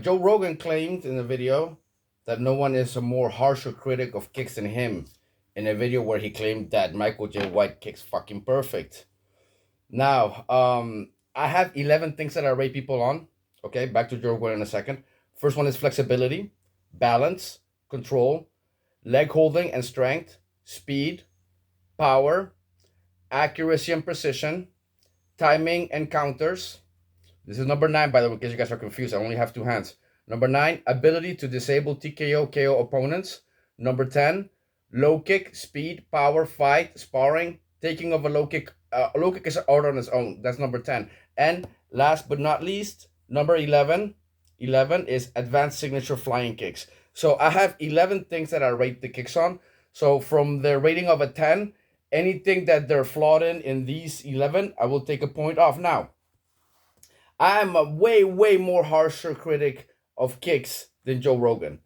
Joe Rogan claimed in a video that no one is a more harsher critic of kicks than him in a video where he claimed that Michael J. White kicks fucking perfect. Now, I have 11 things that I rate people on. Okay, back to Joe Rogan in a second. First one is flexibility, balance, control, leg holding and strength, speed, power, accuracy and precision, timing and counters. This is number 9, by the way, in case you guys are confused. I only have 2 hands. Number 9, ability to disable TKO, KO opponents. Number 10, low kick, speed, power, fight, sparring, taking of a low kick. A low kick is an art on its own. That's number 10. And last but not least, number 11. 11 is advanced signature flying kicks. So I have 11 things that I rate the kicks on. So from the rating of a 10, anything that they're flawed in these 11, I will take a point off. Now, I'm a way more harsher critic of kicks than Joe Rogan.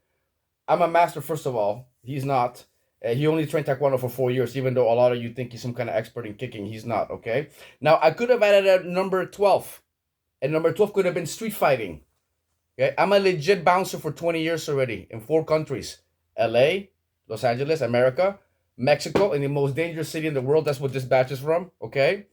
I'm a master, first of all. He's not. He only trained Taekwondo for 4 years, even though a lot of you think he's some kind of expert in kicking. He's not, okay? Now, I could have added a number 12, and number 12 could have been street fighting. Okay? I'm a legit bouncer for 20 years already in 4 countries. LA, Los Angeles, America, Mexico, and the most dangerous city in the world. That's what this batch is from, okay?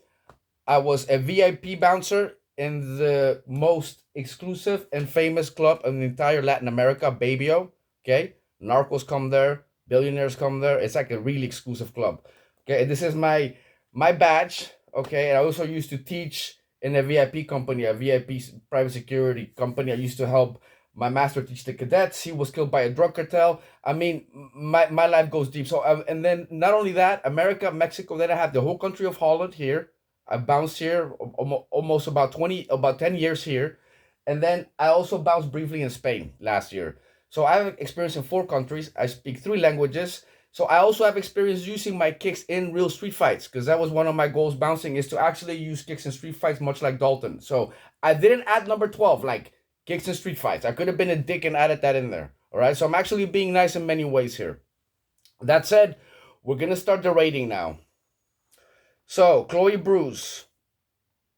I was a VIP bouncer in the most exclusive and famous club in the entire Latin America, Babio. Okay, narcos come there, billionaires come there. It's like a really exclusive club. Okay, and this is my badge. Okay, and I also used to teach in a VIP company, a VIP private security company. I used to help my master teach the cadets. He was killed by a drug cartel. I mean, my life goes deep. So, and then not only that, America, Mexico, then I have the whole country of Holland here. I bounced here almost about 10 years here. And then I also bounced briefly in Spain last year. So I have experience in 4 countries. I speak 3 languages. So I also have experience using my kicks in real street fights, because that was one of my goals bouncing, is to actually use kicks in street fights, much like Dalton. So I didn't add number 12, like kicks in street fights. I could have been a dick and added that in there. All right. So I'm actually being nice in many ways here. That said, we're going to start the rating now. So, Chloe Bruce,